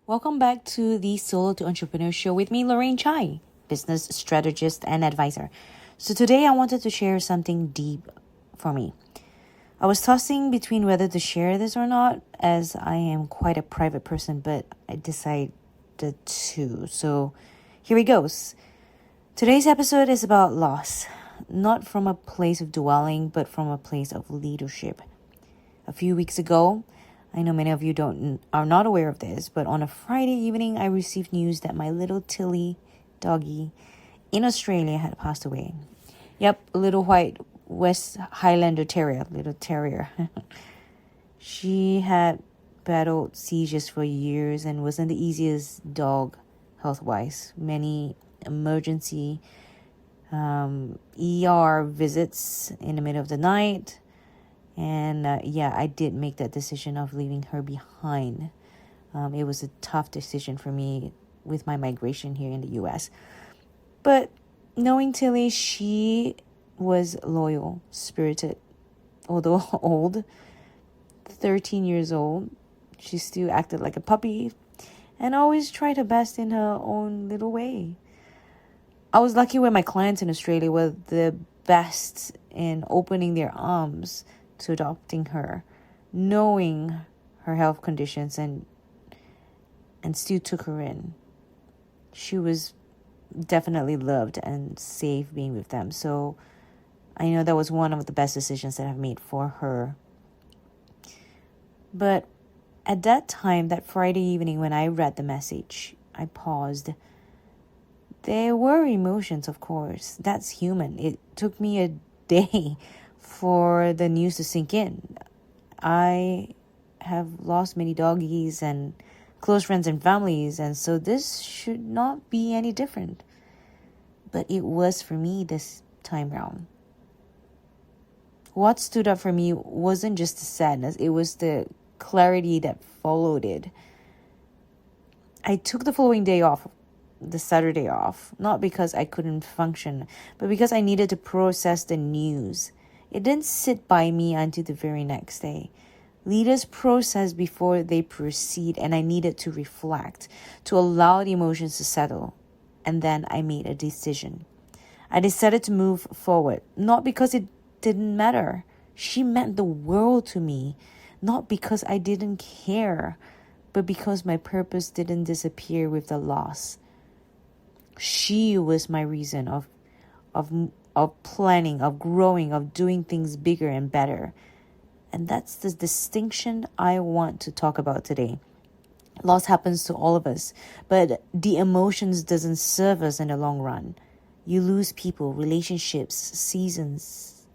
Welcome back to the Solo to Entrepreneur show with me, Lorraine Chai, business strategist and advisor. So today I wanted to share something deep for me. I was tossing between whether to share this or not, as I am quite a private person, but I decided to. So here it goes. Today's episode is about loss, not from a place of dwelling, but from a place of leadership. A few weeks ago, I know many of you are not aware of this, but on a Friday evening, I received news that my little Tilly doggy in Australia had passed away. Yep, a little white West Highlander terrier, little terrier. She had battled seizures for years and wasn't the easiest dog health-wise. Many emergency ER visits in the middle of the night. And I did make that decision of leaving her behind. It was a tough decision for me with my migration here in the US. But knowing Tilly, she was loyal, spirited. Although old, 13 years old, she still acted like a puppy and always tried her best in her own little way. I was lucky when my clients in Australia were the best in opening their arms to adopting her, knowing her health conditions and still took her in. She was definitely loved and safe being with them. So I know that was one of the best decisions that I've made for her. But at that time, that Friday evening when I read the message, I paused. There were emotions, of course. That's human. It took me a day for the news to sink in. I have lost many doggies and close friends and families, and so this should not be any different. But it was for me this time round. What stood up for me wasn't just the sadness, it was the clarity that followed it. I took the following day off, the Saturday off, not because I couldn't function, but because I needed to process the news. It didn't sit by me until the very next day. Leaders process before they proceed, and I needed to reflect, to allow the emotions to settle. And then I made a decision. I decided to move forward, not because it didn't matter. She meant the world to me, not because I didn't care, but because my purpose didn't disappear with the loss. She was my reason of planning, of growing, of doing things bigger and better. And that's the distinction I want to talk about today. Loss happens to all of us, but the emotions doesn't serve us in the long run. You lose people, relationships, seasons,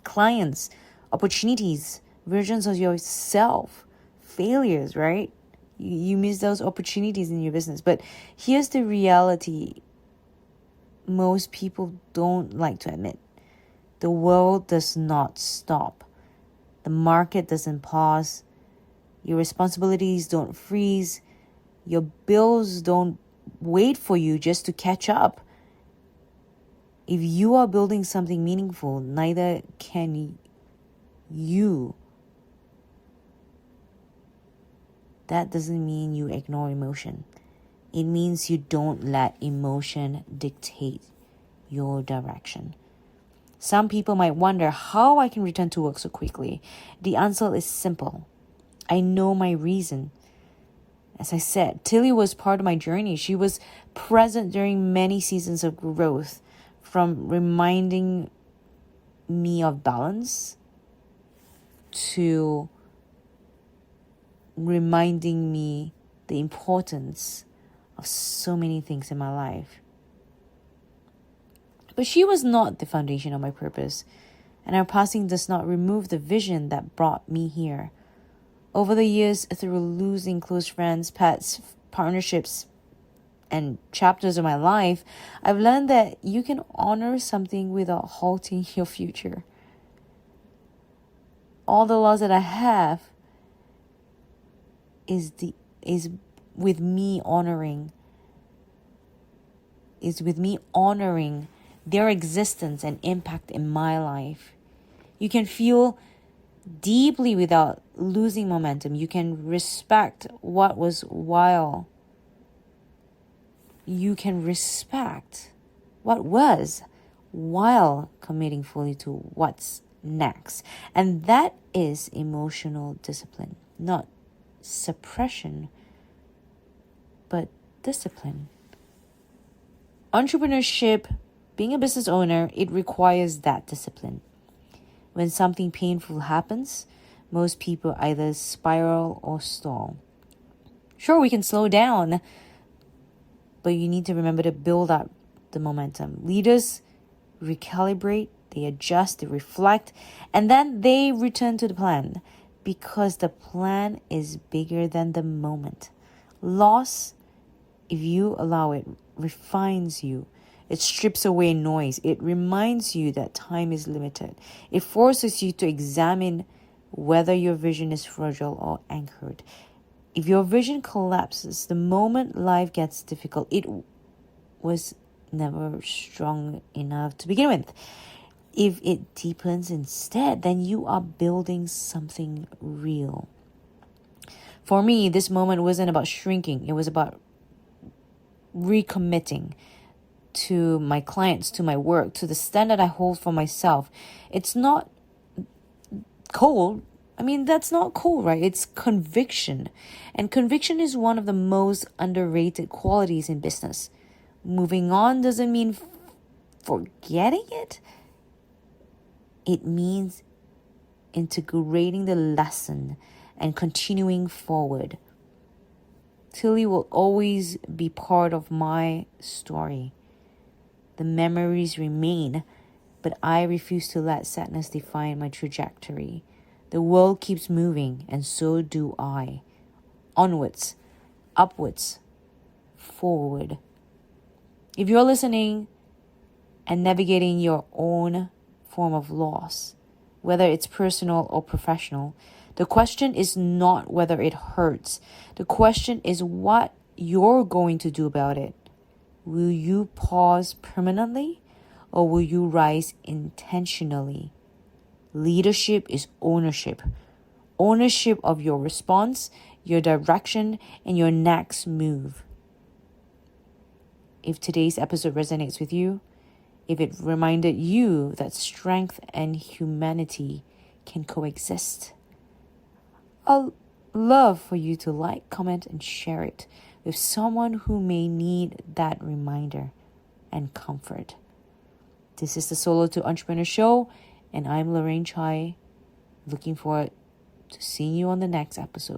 clients, opportunities, versions of yourself, failures, right? You miss those opportunities in your business. But here's the reality most people don't like to admit. The world does not stop. The market doesn't pause. Your responsibilities don't freeze. Your bills don't wait for you just to catch up. If you are building something meaningful, neither can you. That doesn't mean you ignore emotion. It means you don't let emotion dictate your direction. Some people might wonder how I can return to work so quickly. The answer is simple. I know my reason. As I said, Tilly was part of my journey. She was present during many seasons of growth, from reminding me of balance to reminding me the importance of so many things in my life. But she was not the foundation of my purpose, and our passing does not remove the vision that brought me here. Over the years, through losing close friends, pets, partnerships, and chapters of my life, I've learned that you can honor something without halting your future. All the loss that I have is with me honoring their existence and impact in my life. You can feel deeply without losing momentum. You can respect what was while committing fully to what's next. And that is emotional discipline, not suppression, but discipline. Entrepreneurship, being a business owner, it requires that discipline. When something painful happens, most people either spiral or stall. Sure, we can slow down, but you need to remember to build up the momentum. Leaders recalibrate, they adjust, they reflect, and then they return to the plan because the plan is bigger than the moment. Loss, if you allow it, refines you. It strips away noise. It reminds you that time is limited. It forces you to examine whether your vision is fragile or anchored. If your vision collapses the moment life gets difficult, it was never strong enough to begin with. If it deepens instead, then you are building something real. For me, this moment wasn't about shrinking. It was about recommitting to my clients, to my work, to the standard I hold for myself. It's not cold. That's not cool, right? It's conviction. And conviction is one of the most underrated qualities in business. Moving on doesn't mean forgetting it. It means integrating the lesson and continuing forward. Tilly will always be part of my story. The memories remain, but I refuse to let sadness define my trajectory. The world keeps moving, and so do I. Onwards, upwards, forward. If you're listening and navigating your own form of loss, whether it's personal or professional, the question is not whether it hurts. The question is what you're going to do about it. Will you pause permanently or will you rise intentionally? Leadership is ownership. Ownership of your response, your direction, and your next move. If today's episode resonates with you, if it reminded you that strength and humanity can coexist, I'll love for you to like, comment, and share it with someone who may need that reminder and comfort. This is the Solo to Entrepreneur Show, and I'm Lorraine Chai. Looking forward to seeing you on the next episode.